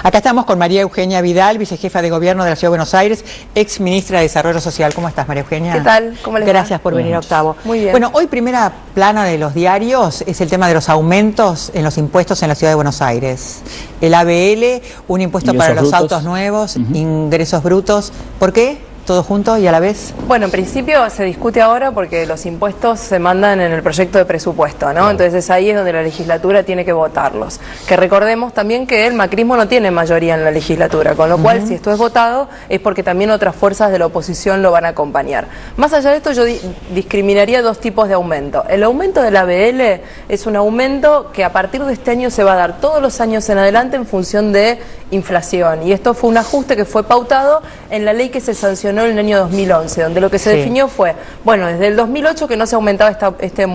Acá estamos con María Eugenia Vidal, vicejefa de Gobierno de la Ciudad de Buenos Aires, ex ministra de Desarrollo Social. ¿Cómo estás, María Eugenia? ¿Qué tal? ¿Cómo les va? Gracias por venir a Octavo. Muy bien. Bueno, hoy primera plana de los diarios es el tema de los aumentos en los impuestos en la Ciudad de Buenos Aires. El ABL, un impuesto ingresos para los brutos. autos nuevos, ingresos brutos. ¿Por qué? ¿Todo junto y a la vez? Bueno, en principio se discute ahora porque los impuestos se mandan en el proyecto de presupuesto, ¿no? Claro. Entonces ahí es donde la legislatura tiene que votarlos. Que recordemos también que el macrismo no tiene mayoría en la legislatura, con lo cual si esto es votado es porque también otras fuerzas de la oposición lo van a acompañar. Más allá de esto yo discriminaría dos tipos de aumento. El aumento del ABL es un aumento que a partir de este año se va a dar todos los años en adelante en función de inflación. Y esto fue un ajuste que fue pautado en la ley que se sancionó en el año 2011, donde lo que se definió fue, bueno, desde el 2008 que no se aumentaba este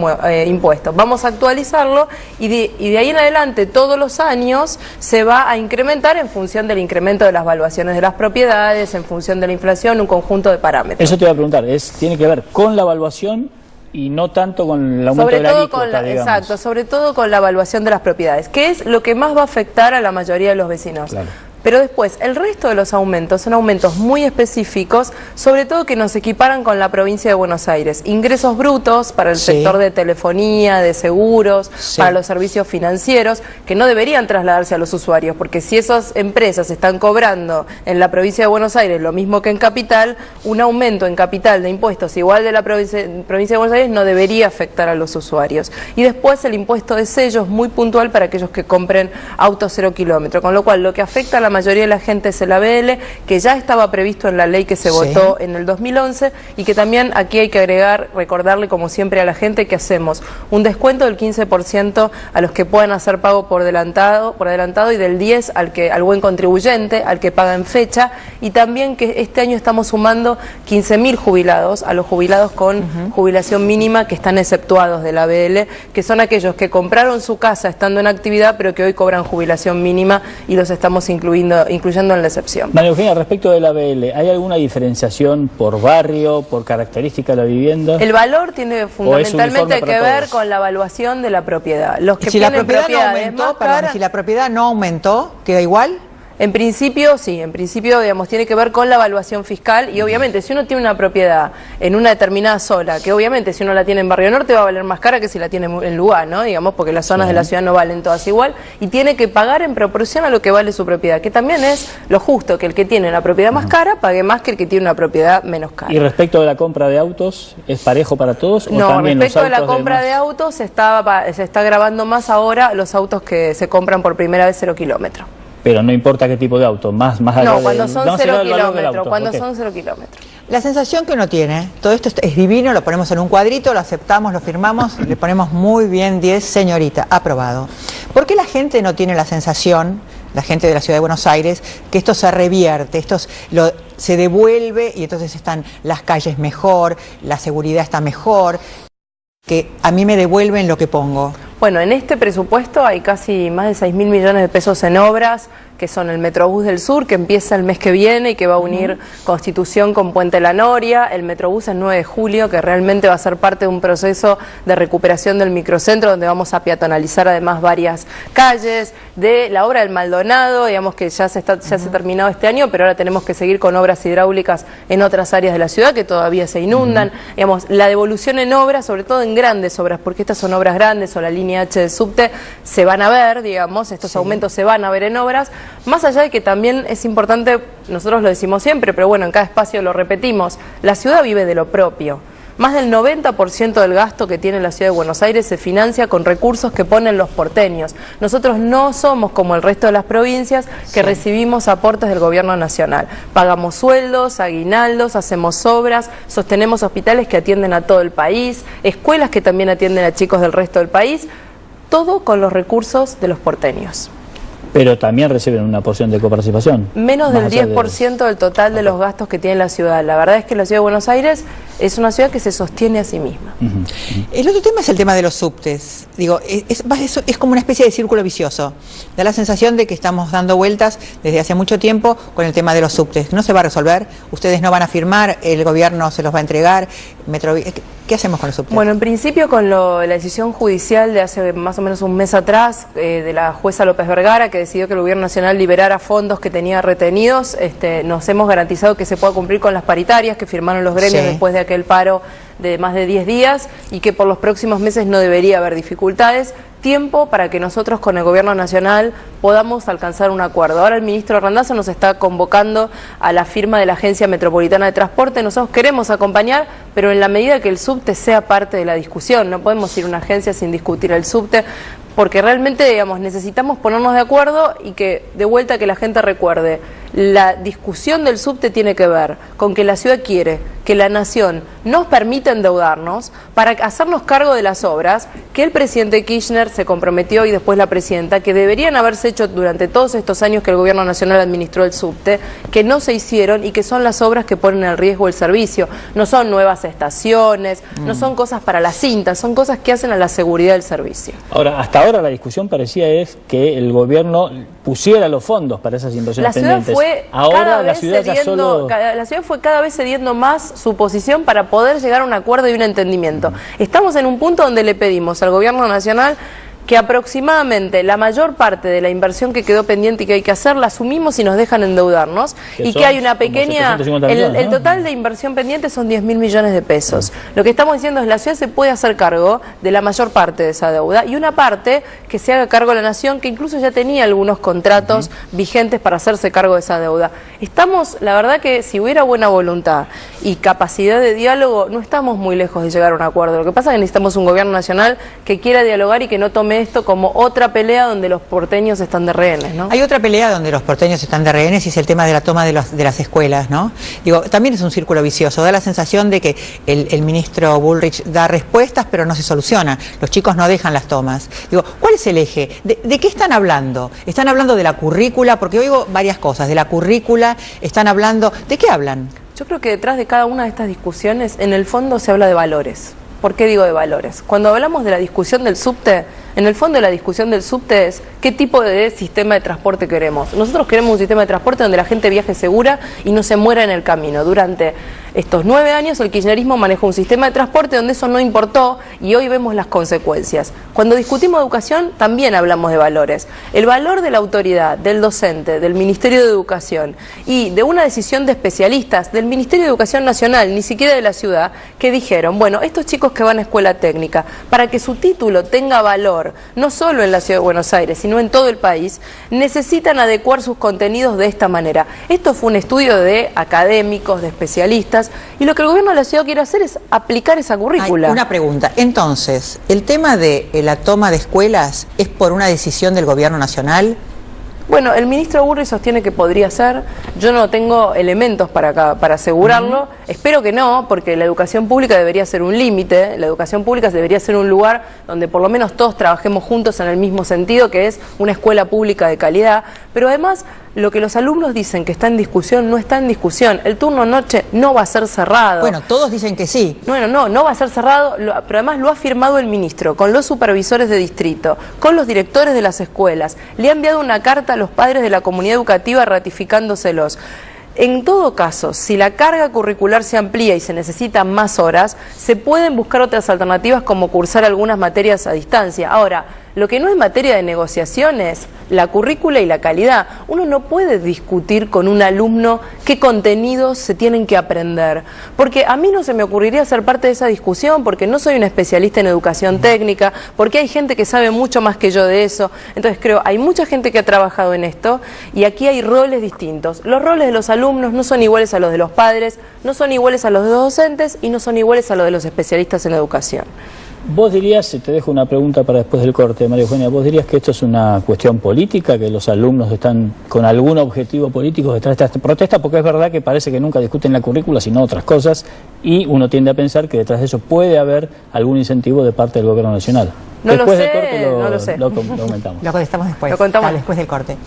impuesto. Vamos a actualizarlo y de ahí en adelante todos los años se va a incrementar en función del incremento de las valuaciones de las propiedades, en función de la inflación, un conjunto de parámetros. Eso te iba a preguntar, tiene que ver con la evaluación y no tanto con el aumento de la alícuota, digamos. Exacto, sobre todo con la evaluación de las propiedades, que es lo que más va a afectar a la mayoría de los vecinos. Claro. Pero después, el resto de los aumentos son aumentos muy específicos, sobre todo que nos equiparan con la provincia de Buenos Aires. Ingresos brutos para el sector de telefonía, de seguros, para los servicios financieros, que no deberían trasladarse a los usuarios, porque si esas empresas están cobrando en la provincia de Buenos Aires lo mismo que en Capital, un aumento en Capital de impuestos igual de la provincia de Buenos Aires no debería afectar a los usuarios. Y después el impuesto de sellos muy puntual para aquellos que compren autos 0 kilómetros, con lo cual lo que afecta a la mayoría de la gente es el ABL, que ya estaba previsto en la ley que se votó en el 2011 y que también aquí hay que agregar, recordarle como siempre a la gente que hacemos un descuento del 15% a los que puedan hacer pago por adelantado y del 10% al buen contribuyente, al que paga en fecha, y también que este año estamos sumando 15.000 jubilados, a los jubilados con jubilación mínima que están exceptuados del ABL, que son aquellos que compraron su casa estando en actividad pero que hoy cobran jubilación mínima y los estamos incluyendo en la excepción. María Eugenia, respecto del ABL, ¿hay alguna diferenciación por barrio, por característica de la vivienda? El valor tiene fundamentalmente que ver con la evaluación de la propiedad. Los que Si la tienen propiedad no propiedades aumentó, más caras, si la propiedad no aumentó, ¿queda igual? en principio, sí, en principio, digamos, tiene que ver con la evaluación fiscal y obviamente si uno tiene una propiedad en una determinada zona, que obviamente si uno la tiene en Barrio Norte va a valer más cara que si la tiene en lugar, ¿no? Digamos, porque las zonas de la ciudad no valen todas igual y tiene que pagar en proporción a lo que vale su propiedad, que también es lo justo, que el que tiene una propiedad más cara pague más que el que tiene una propiedad menos cara. ¿Y respecto de la compra de autos, es parejo para todos? No, ¿O también respecto los a la autos compra de autos se está grabando más ahora los autos que se compran por primera vez 0 kilómetros. Pero no importa qué tipo de auto, más allá No, cuando son 0 kilómetros, cuando son 0 kilómetros. La sensación que uno tiene, todo esto es divino, lo ponemos en un cuadrito, lo aceptamos, lo firmamos, le ponemos muy bien 10, señorita, aprobado. ¿Por qué la gente no tiene la sensación, la gente de la Ciudad de Buenos Aires, que esto se revierte, se devuelve y entonces están las calles mejor, la seguridad está mejor, que a mí me devuelven lo que pongo? Bueno, en este presupuesto hay casi más de 6.000 millones de pesos en obras, que son el Metrobús del Sur, que empieza el mes que viene y que va a unir Constitución con Puente La Noria, el Metrobús el 9 de julio, que realmente va a ser parte de un proceso de recuperación del microcentro, donde vamos a peatonalizar además varias calles, de la obra del Maldonado, digamos que ya se ha terminado este año, pero ahora tenemos que seguir con obras hidráulicas en otras áreas de la ciudad que todavía se inundan, digamos, la devolución en obras, sobre todo en grandes obras, porque estas son obras grandes o la línea H del subte, se van a ver, digamos, estos aumentos se van a ver en obras, más allá de que también es importante, nosotros lo decimos siempre, pero bueno, en cada espacio lo repetimos, la ciudad vive de lo propio. Más del 90% del gasto que tiene la Ciudad de Buenos Aires se financia con recursos que ponen los porteños. Nosotros no somos como el resto de las provincias que recibimos aportes del gobierno nacional. Pagamos sueldos, aguinaldos, hacemos obras, sostenemos hospitales que atienden a todo el país, escuelas que también atienden a chicos del resto del país, todo con los recursos de los porteños. Pero también reciben una porción de coparticipación. Menos del 10% del total de los gastos que tiene la ciudad. La verdad es que la Ciudad de Buenos Aires es una ciudad que se sostiene a sí misma. El otro tema es el tema de los subtes. Digo, es como una especie de círculo vicioso. Da la sensación de que estamos dando vueltas desde hace mucho tiempo con el tema de los subtes. No se va a resolver, ustedes no van a firmar, el gobierno se los va a entregar. ¿Qué hacemos con los subtes? Bueno, en principio con la decisión judicial de hace más o menos un mes atrás de la jueza López Vergara, que decidió que el gobierno nacional liberara fondos que tenía retenidos, nos hemos garantizado que se pueda cumplir con las paritarias que firmaron los gremios después de aquel paro de más de 10 días y que por los próximos meses no debería haber dificultades. Tiempo para que nosotros con el gobierno nacional podamos alcanzar un acuerdo. Ahora el ministro Randazzo nos está convocando a la firma de la Agencia Metropolitana de Transporte. Nosotros queremos acompañar, pero en la medida que el subte sea parte de la discusión. No podemos ir a una agencia sin discutir el subte, porque realmente, digamos, necesitamos ponernos de acuerdo y que de vuelta que la gente recuerde. La discusión del subte tiene que ver con que la ciudad quiere que la nación nos permita endeudarnos para hacernos cargo de las obras que el presidente Kirchner se comprometió y después la presidenta, que deberían haberse hecho durante todos estos años que el gobierno nacional administró el subte, que no se hicieron y que son las obras que ponen en riesgo el servicio. No son nuevas estaciones, no son cosas para la cinta, son cosas que hacen a la seguridad del servicio. Ahora, hasta ahora la discusión parecía es que el gobierno pusiera los fondos para esas inversiones pendientes. Ahora la ciudad fue cada vez cediendo más su posición para poder llegar a un acuerdo y un entendimiento. Estamos en un punto donde le pedimos al gobierno nacional que aproximadamente la mayor parte de la inversión que quedó pendiente y que hay que hacer la asumimos y nos dejan endeudarnos, y que hay una pequeña, el total de inversión pendiente son 10.000 millones de pesos. Lo que estamos diciendo es que la ciudad se puede hacer cargo de la mayor parte de esa deuda y una parte que se haga cargo la nación, que incluso ya tenía algunos contratos vigentes para hacerse cargo de esa deuda. Estamos, la verdad que si hubiera buena voluntad y capacidad de diálogo, no estamos muy lejos de llegar a un acuerdo. Lo que pasa es que necesitamos un gobierno nacional que quiera dialogar y que no tome esto como otra pelea donde los porteños están de rehenes, ¿no? Hay otra pelea donde los porteños están de rehenes y es el tema de la toma de las escuelas, ¿no? Digo, también es un círculo vicioso. Da la sensación de que el ministro Bullrich da respuestas, pero no se soluciona. Los chicos no dejan las tomas. Digo, ¿cuál es el eje? ¿De qué están hablando? ¿Están hablando de la currícula? Porque oigo varias cosas. De la currícula, están hablando... ¿De qué hablan? Yo creo que detrás de cada una de estas discusiones, en el fondo se habla de valores. ¿Por qué digo de valores? Cuando hablamos de la discusión del subte, en el fondo de la discusión del subte es qué tipo de sistema de transporte queremos. Nosotros queremos un sistema de transporte donde la gente viaje segura y no se muera en el camino. Durante estos 9 años el kirchnerismo manejó un sistema de transporte donde eso no importó y hoy vemos las consecuencias. Cuando discutimos educación también hablamos de valores. El valor de la autoridad, del docente, del Ministerio de Educación y de una decisión de especialistas del Ministerio de Educación Nacional, ni siquiera de la ciudad, que dijeron, bueno, estos chicos que van a escuela técnica, para que su título tenga valor, no solo en la ciudad de Buenos Aires, sino en todo el país, necesitan adecuar sus contenidos de esta manera. Esto fue un estudio de académicos, de especialistas, y lo que el gobierno de la ciudad quiere hacer es aplicar esa currícula. Una pregunta, entonces, ¿el tema de la toma de escuelas es por una decisión del gobierno nacional? Bueno, el ministro Bullrich sostiene que podría ser. Yo no tengo elementos para asegurarlo. Espero que no, porque la educación pública debería ser un límite. La educación pública debería ser un lugar donde por lo menos todos trabajemos juntos en el mismo sentido, que es una escuela pública de calidad. Pero además, lo que los alumnos dicen que está en discusión, no está en discusión. El turno noche no va a ser cerrado. Bueno, todos dicen que sí. Bueno, no va a ser cerrado, pero además lo ha firmado el ministro, con los supervisores de distrito, con los directores de las escuelas. Le ha enviado una carta a los padres de la comunidad educativa ratificándoselos. En todo caso, si la carga curricular se amplía y se necesitan más horas, se pueden buscar otras alternativas como cursar algunas materias a distancia. Ahora, lo que no es materia de negociación es la currícula y la calidad. Uno no puede discutir con un alumno qué contenidos se tienen que aprender, porque a mí no se me ocurriría ser parte de esa discusión, porque no soy una especialista en educación técnica, porque hay gente que sabe mucho más que yo de eso. Entonces creo, hay mucha gente que ha trabajado en esto y aquí hay roles distintos. Los roles de los alumnos no son iguales a los de los padres, no son iguales a los de los docentes y no son iguales a los de los especialistas en educación. Vos dirías, te dejo una pregunta para después del corte, María Eugenia, vos dirías que esto es una cuestión política, que los alumnos están con algún objetivo político detrás de esta protesta, porque es verdad que parece que nunca discuten la currícula, sino otras cosas, y uno tiende a pensar que detrás de eso puede haber algún incentivo de parte del gobierno nacional. No lo sé. Lo comentamos. Lo contestamos después. Lo contamos después del corte.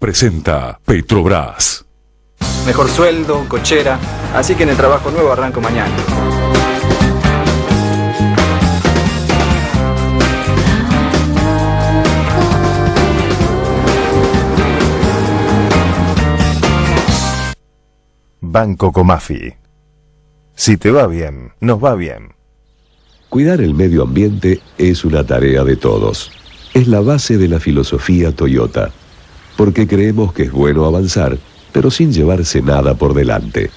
presenta Petrobras. Mejor sueldo, cochera, así que en el trabajo nuevo arranco mañana. Banco Comafi. Si te va bien, nos va bien. Cuidar el medio ambiente es una tarea de todos. Es la base de la filosofía Toyota, porque creemos que es bueno avanzar, pero sin llevarse nada por delante.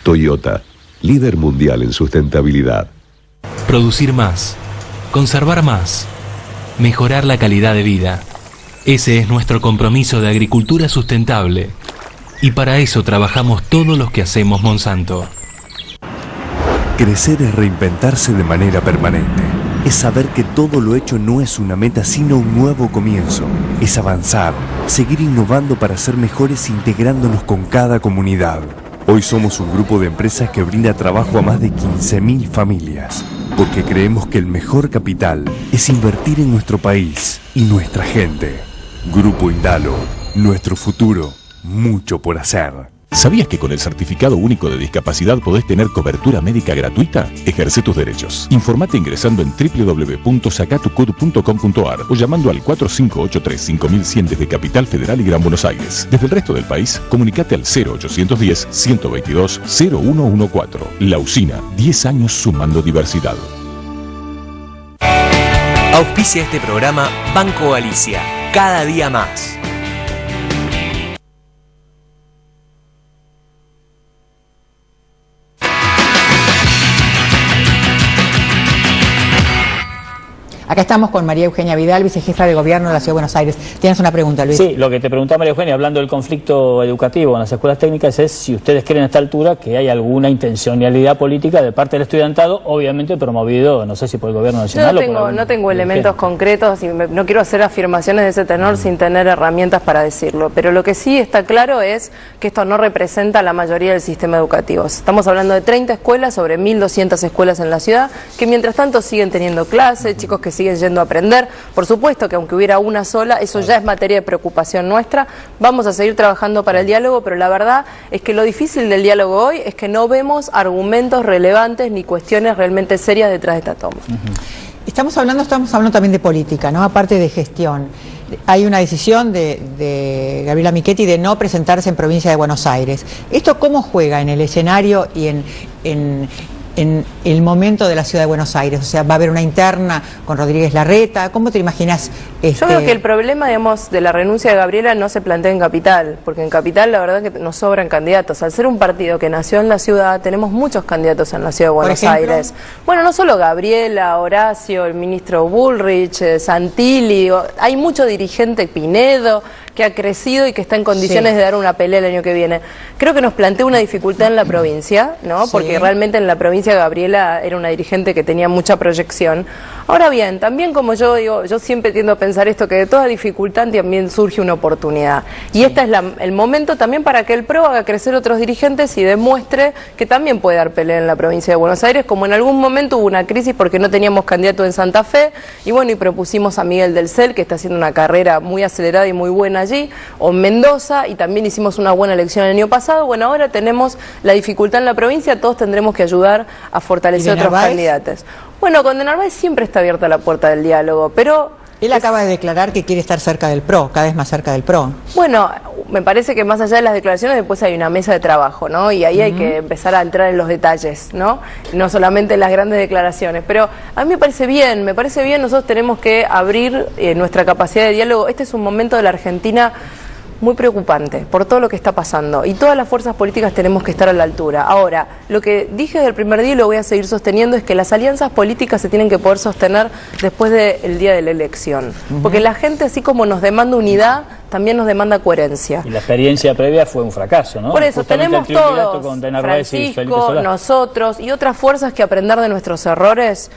Toyota, líder mundial en sustentabilidad. Producir más, conservar más, mejorar la calidad de vida. Ese es nuestro compromiso de agricultura sustentable. Y para eso trabajamos todos los que hacemos Monsanto. Crecer es reinventarse de manera permanente. Es saber que todo lo hecho no es una meta, sino un nuevo comienzo. Es avanzar, seguir innovando para ser mejores integrándonos con cada comunidad. Hoy somos un grupo de empresas que brinda trabajo a más de 15.000 familias. Porque creemos que el mejor capital es invertir en nuestro país y nuestra gente. Grupo Indalo, nuestro futuro, mucho por hacer. ¿Sabías que con el Certificado Único de Discapacidad podés tener cobertura médica gratuita? Ejerce tus derechos. Informate ingresando en www.sacatucud.com.ar o llamando al 4583-5100 desde Capital Federal y Gran Buenos Aires. Desde el resto del país, comunicate al 0810-122-0114. La Usina, 10 años sumando diversidad. Auspicia este programa Banco Galicia. Cada día más. Acá estamos con María Eugenia Vidal, vicejefa de Gobierno de la Ciudad de Buenos Aires. ¿Tienes una pregunta, Luis? Sí, lo que te preguntaba María Eugenia, hablando del conflicto educativo en las escuelas técnicas, es si ustedes creen a esta altura que hay alguna intencionalidad política de parte del estudiantado, obviamente promovido, no sé si por el Gobierno Nacional no tengo elementos concretos y no quiero hacer afirmaciones de ese tenor sin tener herramientas para decirlo, pero lo que sí está claro es que esto no representa la mayoría del sistema educativo. Estamos hablando de 30 escuelas sobre 1.200 escuelas en la ciudad, que mientras tanto siguen teniendo clases, chicos que siguen yendo a aprender. Por supuesto que aunque hubiera una sola, eso ya es materia de preocupación nuestra. Vamos a seguir trabajando para el diálogo, pero la verdad es que lo difícil del diálogo hoy es que no vemos argumentos relevantes ni cuestiones realmente serias detrás de esta toma. Estamos hablando también de política, ¿no? Aparte de gestión. Hay una decisión de Gabriela Michetti de no presentarse en provincia de Buenos Aires. ¿Esto cómo juega en el escenario y en el momento de la Ciudad de Buenos Aires? O sea, ¿va a haber una interna con Rodríguez Larreta? ¿Cómo te imaginas? Yo creo que el problema, digamos, de la renuncia de Gabriela no se plantea en Capital, porque en Capital la verdad que nos sobran candidatos. Al ser un partido que nació en la ciudad, tenemos muchos candidatos en la Ciudad de Buenos Aires. Bueno, no solo Gabriela, Horacio, el ministro Bullrich, Santilli, hay mucho dirigente, Pinedo, que ha crecido y que está en condiciones de dar una pelea el año que viene. Creo que nos plantea una dificultad en la provincia, ¿no? Porque realmente en la provincia Gabriela era una dirigente que tenía mucha proyección. Ahora bien, también como yo digo, yo siempre tiendo a pensar esto, que de toda dificultad también surge una oportunidad. Y este es el momento también para que el PRO haga crecer otros dirigentes y demuestre que también puede dar pelea en la provincia de Buenos Aires, como en algún momento hubo una crisis porque no teníamos candidato en Santa Fe, y bueno, y propusimos a Miguel del Cel, que está haciendo una carrera muy acelerada y muy buena allí, o en Mendoza, y también hicimos una buena elección el año pasado. Bueno, ahora tenemos la dificultad en la provincia, todos tendremos que ayudar a fortalecer otros candidatos. Bueno, con De Narváez siempre está abierta la puerta del diálogo, pero... Él acaba de declarar que quiere estar cerca del PRO, cada vez más cerca del PRO. Bueno, me parece que más allá de las declaraciones después hay una mesa de trabajo, ¿no? Y ahí hay que empezar a entrar en los detalles, ¿no? No solamente en las grandes declaraciones. Pero a mí me parece bien, nosotros tenemos que abrir nuestra capacidad de diálogo. Este es un momento de la Argentina muy preocupante por todo lo que está pasando y todas las fuerzas políticas tenemos que estar a la altura. Ahora, lo que dije desde el primer día y lo voy a seguir sosteniendo es que las alianzas políticas se tienen que poder sostener después del día de la elección, porque la gente, así como nos demanda unidad, también nos demanda coherencia. Y la experiencia previa fue un fracaso, ¿no? Por eso tenemos todos, con Francisco, nosotros y otras fuerzas que aprender de nuestros errores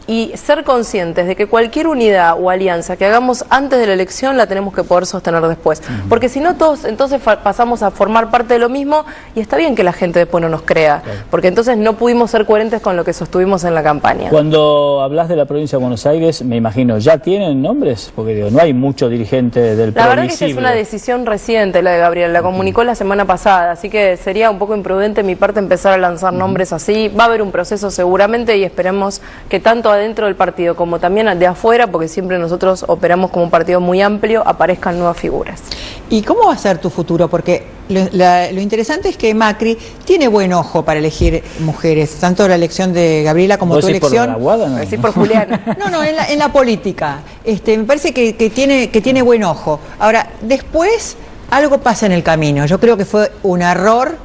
y ser conscientes de que cualquier unidad o alianza que hagamos antes de la elección la tenemos que poder sostener después. Porque si no, todos entonces pasamos a formar parte de lo mismo y está bien que la gente después no nos crea, porque entonces no pudimos ser coherentes con lo que sostuvimos en la campaña. Cuando hablas de la provincia de Buenos Aires, me imagino, ¿ya tienen nombres? Porque digo, no hay mucho dirigente del PRO. La verdad que esta es una decisión reciente la de Gabriela, la comunicó la semana pasada, así que sería un poco imprudente de mi parte empezar a lanzar nombres así. Va a haber un proceso seguramente y esperemos que tanto adentro del partido como también de afuera, porque siempre nosotros operamos como un partido muy amplio, aparezcan nuevas figuras. ¿Y cómo va a ser tu futuro? Porque lo interesante es que Macri tiene buen ojo para elegir mujeres, tanto la elección de Gabriela como tu elección. ¿Por la Guada, no? Sí, por Juliana. No, en la política. Me parece que tiene buen ojo. Ahora, después algo pasa en el camino. Yo creo que fue un error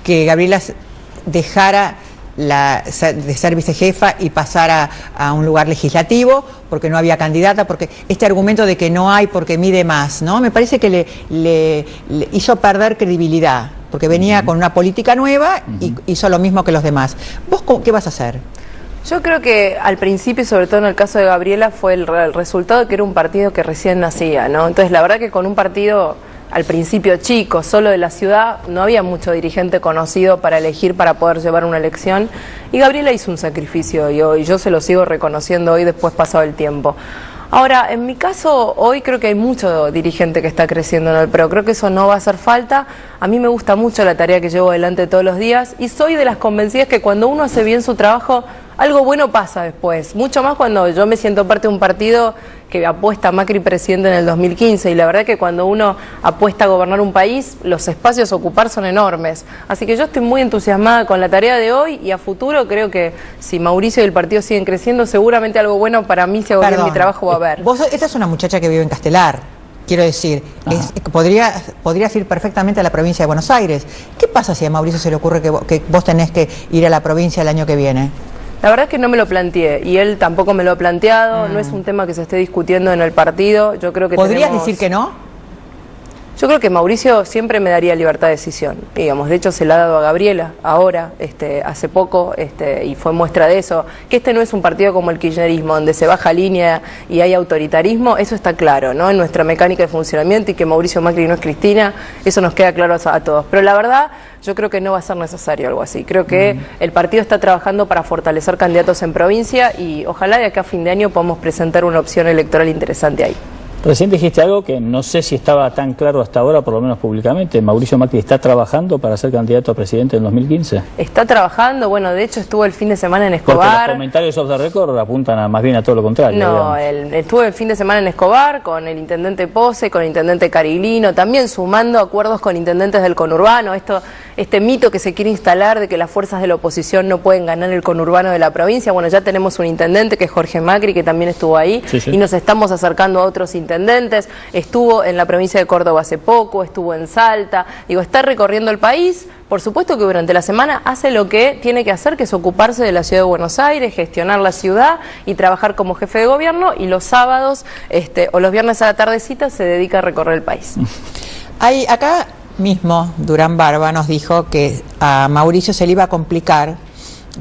que Gabriela dejara de ser vicejefa y pasara a un lugar legislativo porque no había candidata, porque este argumento de que no hay porque mide más, ¿no? Me parece que le hizo perder credibilidad, porque venía con una política nueva y hizo lo mismo que los demás. ¿Vos qué vas a hacer? Yo creo que al principio, y sobre todo en el caso de Gabriela, fue el resultado de que era un partido que recién nacía, ¿no? Entonces la verdad que con un partido al principio chico, solo de la ciudad, no había mucho dirigente conocido para elegir para poder llevar una elección, y Gabriela hizo un sacrificio y yo se lo sigo reconociendo hoy después pasado el tiempo. Ahora, en mi caso, hoy creo que hay mucho dirigente que está creciendo en el PRO, creo que eso no va a hacer falta. A mí me gusta mucho la tarea que llevo adelante todos los días y soy de las convencidas que cuando uno hace bien su trabajo, algo bueno pasa después, mucho más cuando yo me siento parte de un partido que apuesta a Macri presidente en el 2015 y la verdad que cuando uno apuesta a gobernar un país, los espacios a ocupar son enormes. Así que yo estoy muy entusiasmada con la tarea de hoy y a futuro creo que si Mauricio y el partido siguen creciendo, seguramente algo bueno para mí si hago bien mi trabajo va a haber. Vos, esta es una muchacha que vive en Castelar. Quiero decir, podrías ir perfectamente a la provincia de Buenos Aires. ¿Qué pasa si a Mauricio se le ocurre que vos tenés que ir a la provincia el año que viene? La verdad es que no me lo planteé y él tampoco me lo ha planteado, no es un tema que se esté discutiendo en el partido. Yo creo que ¿Podrías decir que no? Yo creo que Mauricio siempre me daría libertad de decisión, digamos, de hecho se la ha dado a Gabriela ahora, hace poco, y fue muestra de eso, que este no es un partido como el kirchnerismo, donde se baja línea y hay autoritarismo, eso está claro, ¿no? En nuestra mecánica de funcionamiento y que Mauricio Macri no es Cristina, eso nos queda claro a todos, pero la verdad yo creo que no va a ser necesario algo así, creo que el partido está trabajando para fortalecer candidatos en provincia y ojalá de acá a fin de año podamos presentar una opción electoral interesante ahí. Recién dijiste algo que no sé si estaba tan claro hasta ahora, por lo menos públicamente. ¿Mauricio Macri está trabajando para ser candidato a presidente en 2015? Está trabajando, bueno, de hecho estuvo el fin de semana en Escobar. Porque los comentarios off the record apuntan más bien a todo lo contrario. No, estuvo el fin de semana en Escobar con el intendente Pose, con el intendente Cariglino, también sumando acuerdos con intendentes del conurbano. Este mito que se quiere instalar de que las fuerzas de la oposición no pueden ganar el conurbano de la provincia. Bueno, ya tenemos un intendente que es Jorge Macri, que también estuvo ahí, y nos estamos acercando a otros intendentes. Estuvo en la provincia de Córdoba hace poco, estuvo en Salta. Digo, está recorriendo el país. Por supuesto que durante la semana hace lo que tiene que hacer, que es ocuparse de la ciudad de Buenos Aires, gestionar la ciudad y trabajar como jefe de gobierno, y los sábados o los viernes a la tardecita se dedica a recorrer el país. Acá mismo Durán Barba nos dijo que a Mauricio se le iba a complicar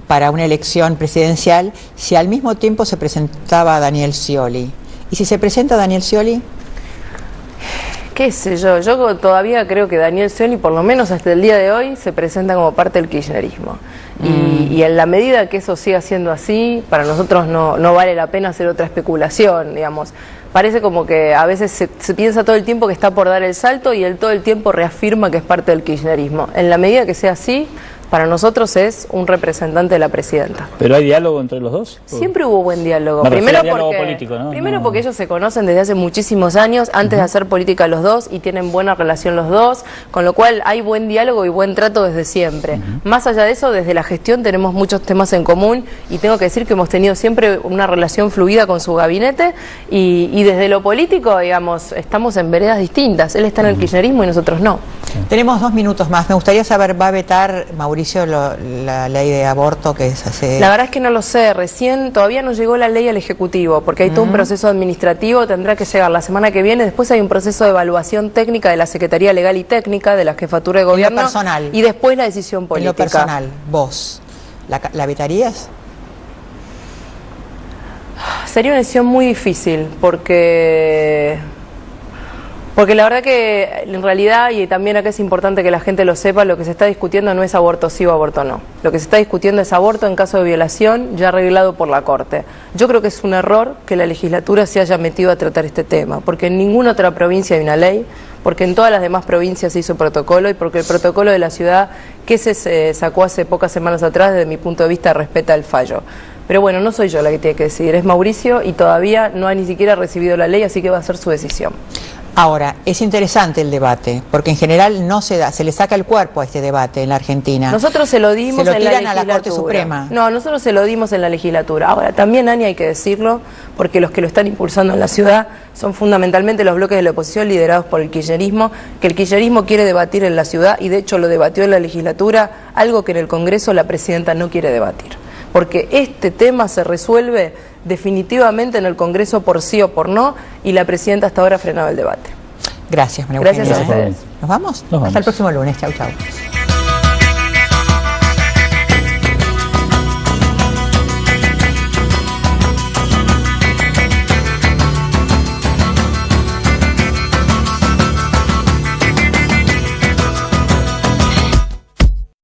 para una elección presidencial si al mismo tiempo se presentaba Daniel Scioli. ¿Y si se presenta Daniel Scioli? Qué sé yo todavía creo que Daniel Scioli, por lo menos hasta el día de hoy, se presenta como parte del kirchnerismo. Y en la medida que eso siga siendo así, para nosotros no vale la pena hacer otra especulación, digamos. Parece como que a veces se piensa todo el tiempo que está por dar el salto y él todo el tiempo reafirma que es parte del kirchnerismo. En la medida que sea así, para nosotros es un representante de la presidenta. ¿Pero hay diálogo entre los dos? Siempre hubo buen diálogo. Primero político, ¿no? Primero porque ellos se conocen desde hace muchísimos años, antes de hacer política los dos, y tienen buena relación los dos, con lo cual hay buen diálogo y buen trato desde siempre. Más allá de eso, desde la gestión tenemos muchos temas en común, y tengo que decir que hemos tenido siempre una relación fluida con su gabinete, y desde lo político, digamos, estamos en veredas distintas. Él está en el kirchnerismo y nosotros no. Tenemos 2 minutos más. Me gustaría saber, ¿va a vetar Mauricio la ley de aborto que se hace? La verdad es que no lo sé. Recién todavía no llegó la ley al Ejecutivo, porque hay todo un proceso administrativo, tendrá que llegar la semana que viene. Después hay un proceso de evaluación técnica de la Secretaría Legal y Técnica, de la Jefatura de Gobierno. En lo personal. Y después la decisión política. En lo personal, vos, ¿la vetarías? Sería una decisión muy difícil porque la verdad que en realidad, y también acá es importante que la gente lo sepa, lo que se está discutiendo no es aborto sí o aborto no. Lo que se está discutiendo es aborto en caso de violación ya arreglado por la Corte. Yo creo que es un error que la legislatura se haya metido a tratar este tema, porque en ninguna otra provincia hay una ley, porque en todas las demás provincias se hizo protocolo y porque el protocolo de la ciudad que se sacó hace pocas semanas atrás, desde mi punto de vista, respeta el fallo. Pero bueno, no soy yo la que tiene que decidir, es Mauricio y todavía no ha ni siquiera recibido la ley, así que va a ser su decisión. Ahora, es interesante el debate, porque en general no se da, se le saca el cuerpo a este debate en la Argentina. Nosotros se lo dimos en la legislatura. Se lo tiran a la Corte Suprema. No, nosotros se lo dimos en la legislatura. Ahora, también, Ani, hay que decirlo, porque los que lo están impulsando en la ciudad son fundamentalmente los bloques de la oposición liderados por el kirchnerismo, que el kirchnerismo quiere debatir en la ciudad y de hecho lo debatió en la legislatura, algo que en el Congreso la presidenta no quiere debatir. Porque este tema se resuelve definitivamente en el Congreso por sí o por no, y la presidenta hasta ahora ha frenado el debate. Gracias, María Eugenia. Gracias a ustedes. ¿Nos vamos? Hasta el próximo lunes. Chau, chau.